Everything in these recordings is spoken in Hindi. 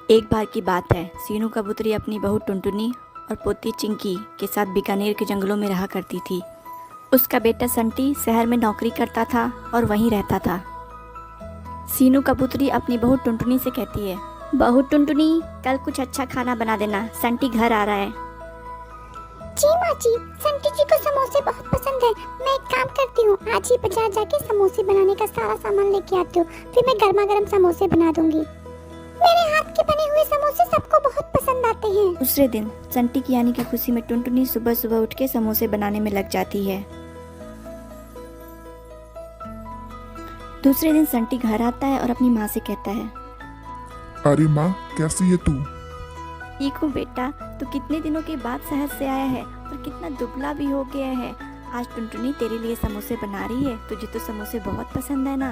एक बार की बात है, सीनू कबूतरी अपनी बहू टुनटुनी और पोती चिंकी के साथ बीकानेर के जंगलों में रहा करती थी। उसका बेटा संटी शहर में नौकरी करता था और वहीं रहता था। सीनू कबूतरी अपनी बहू टुनटुनी से कहती है, बहू टुनटुनी, कल कुछ अच्छा खाना बना देना, संटी घर आ रहा है। जी माँ जी, संटी जी को समोसे बहुत पसंद है। मैं एक काम करती हूँ, आज ही बाजार जाके समोसे बनाने का सारा सामान लेके आती हूँ, फिर मैं गर्मा गर्म समोसे बना दूंगी। मेरे हाथ के बने हुए समोसे सबको बहुत पसंद आते हैं। दूसरे दिन संटी की आने की खुशी में टुनटुनी सुबह सुबह उठ के समोसे बनाने में लग जाती है। दूसरे दिन संटी घर आता है और अपनी माँ से कहता है, अरे माँ, कैसी है तू? ठीक हूँ बेटा, तू कितने दिनों के बाद शहर से आया है और कितना दुबला भी हो गया है। आज टुनटुनी तेरे लिए समोसे बना रही है, तुझे तो समोसे बहुत पसंद है ना।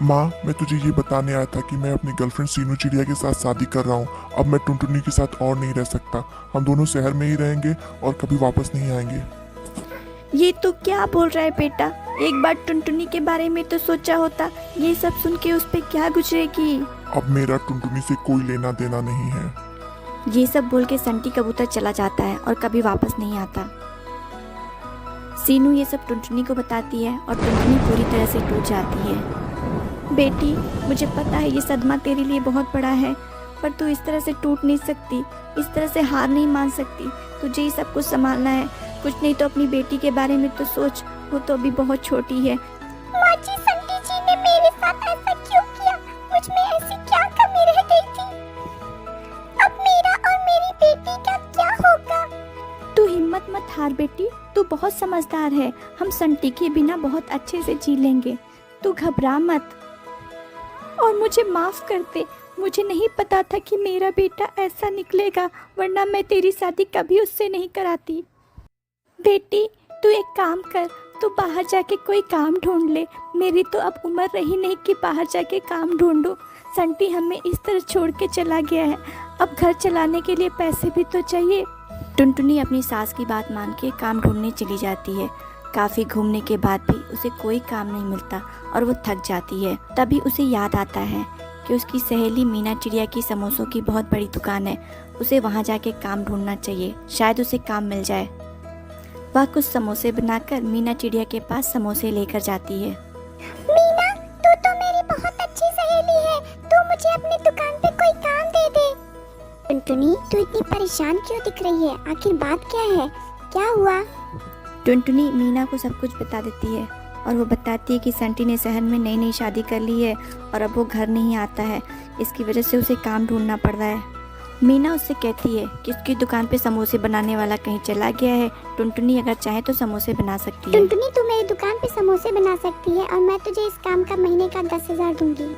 माँ, मैं तुझे ये बताने आया था कि मैं अपनी गर्लफ्रेंड सीनू चिड़िया के साथ शादी कर रहा हूँ। अब मैं टुनटुनी के साथ और नहीं रह सकता। हम दोनों शहर में ही रहेंगे और कभी वापस नहीं आएंगे। ये तू क्या बोल रहा है बेटा? एक बार टुनटुनी के बारे में तो सोचा होता। ये सब सुन के उस पे क्या गुजरेगी। अब मेरा टुनटुनी से कोई लेना देना नहीं है। ये सब बोल के संटी कबूतर चला जाता है और कभी वापस नहीं आता। सीनू ये सब टुनटुनी को बताती है और टुनटुनी पूरी तरह से टूट जाती है। बेटी, मुझे पता है ये सदमा तेरे लिए बहुत बड़ा है, पर तू इस तरह से टूट नहीं सकती, इस तरह से हार नहीं मान सकती। तुझे ही सब कुछ संभालना है। कुछ नहीं तो अपनी बेटी के बारे में तो सोच, वो तो अभी बहुत छोटी है। माँ जी, संटी जी ने मेरे साथ ऐसा क्यों किया? मुझ में ऐसी क्या कमी रह गई थी? अब मेरा और मेरी बेटी का क्या होगा? तू हिम्मत मत हार बेटी, तू बहुत समझदार है। हम संटी के बिना बहुत अच्छे से जी लेंगे, तू घबरा मत। और मुझे माफ कर दे, मुझे नहीं पता था कि मेरा बेटा ऐसा निकलेगा, वरना मैं तेरी शादी कभी उससे नहीं कराती। बेटी, तू एक काम कर, तू बाहर जाके कोई काम ढूंढ ले। मेरी तो अब उम्र रही नहीं कि बाहर जाके काम ढूंढूं। संटी हमें इस तरह छोड़ के चला गया है, अब घर चलाने के लिए पैसे भी तो चाहिए। टुनटुनी अपनी सास की बात मान के काम ढूंढने चली जाती है। काफ़ी घूमने के बाद भी उसे कोई काम नहीं मिलता और वो थक जाती है। तभी उसे याद आता है कि उसकी सहेली मीना चिड़िया की समोसों की बहुत बड़ी दुकान है। उसे वहाँ जाके काम ढूंढना चाहिए, शायद उसे काम मिल जाए। वह कुछ समोसे बनाकर मीना चिड़िया के पास समोसे लेकर जाती है। मीना, तू तो मेरी बहुत अच्छी सहेली है, तू मुझे अपनी दुकान पे कोई काम दे दे। टुनटुनी, तू इतनी परेशान क्यों दिख रही है? आखिर बात क्या है? क्या हुआ? टुनटुनी मीना को सब कुछ बता देती है और वो बताती है कि संटी ने शहर में नई नई शादी कर ली है और अब वो घर नहीं आता है। इसकी वजह से उसे काम ढूंढना पड़ रहा है। मीना उससे कहती है कि उसकी दुकान पे समोसे बनाने वाला कहीं चला गया है। टुनटुनी अगर चाहे तो समोसे बना सकती है। टुनटुनी, तू मेरी दुकान पे समोसे बना सकती है और मैं तुझे इस काम का महीने का 10,000 दूंगी।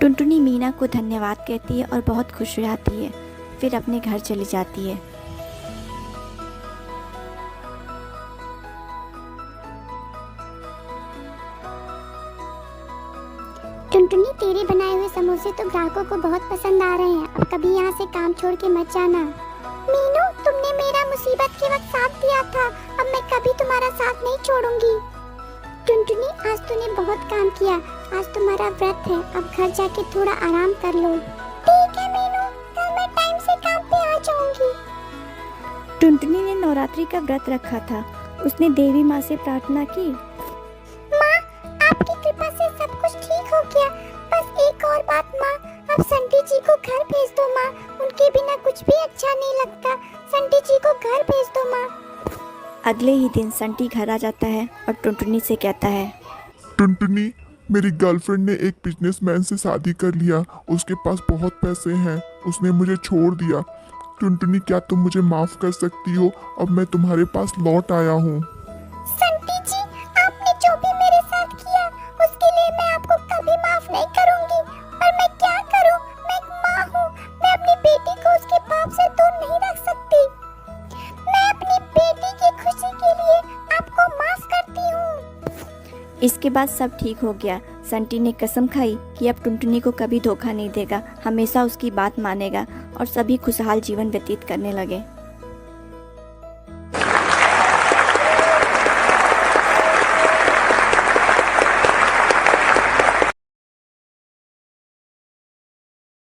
टुनटुनी मीना को धन्यवाद कहती है और बहुत खुश हो जाती है। फिर अपने घर चली जाती है। टुनटुनी, तेरे बनाए हुए समोसे तो ग्राहकों को बहुत पसंद आ रहे हैं। अब कभी यहाँ से काम छोड़ के मत जाना। मीनू, तुमने मेरा मुसीबत के वक्त साथ दिया था, अब मैं कभी तुम्हारा साथ नहीं छोड़ूंगी। टुनटुनी, आज तूने बहुत काम किया, आज तुम्हारा व्रत है, अब घर जाके थोड़ा आराम कर लो। ठीक है मीनू, कल मैं टाइम से काम पे आ जाऊंगी। टुनटुनी ने नवरात्रि का व्रत रखा था। उसने देवी माँ से प्रार्थना की, माँ, आपकी कृपा से सब कुछ ठीक हो गया। बस एक और बात माँ, अब संटी जी को घर भेज दो माँ, उनके बिना कुछ भी अच्छा नहीं लगता। संटी जी को घर भेज दो माँ। अगले ही दिन संटी घर आ जाता है और टुनटुनी से कहता है, टुनटुनी, मेरी गर्लफ्रेंड ने एक बिजनेसमैन से शादी कर लिया। उसके पास बहुत पैसे हैं, उसने मुझे छोड़ दिया। टुनटुनी, क्या तुम मुझे माफ कर सकती हो? अब मैं तुम्हारे पास लौट आया हूँ। संटी जी, आपने जो भी मेरे साथ किया उसके लिए मैं आपको कभी माफ नहीं करूंगी। पर मैं क्या करूं? मैं एक माँ हूँ, मैं अपनी बेटी को उसके बाप से दूर नहीं रख सकती। मैं अपनी बेटी की खुशी के लिए आपको माफ करती हूँ। इसके बाद सब ठीक हो गया। संटी ने कसम खाई कि अब टुनटुनी को कभी धोखा नहीं देगा, हमेशा उसकी बात मानेगा और सभी खुशहाल जीवन व्यतीत करने लगे।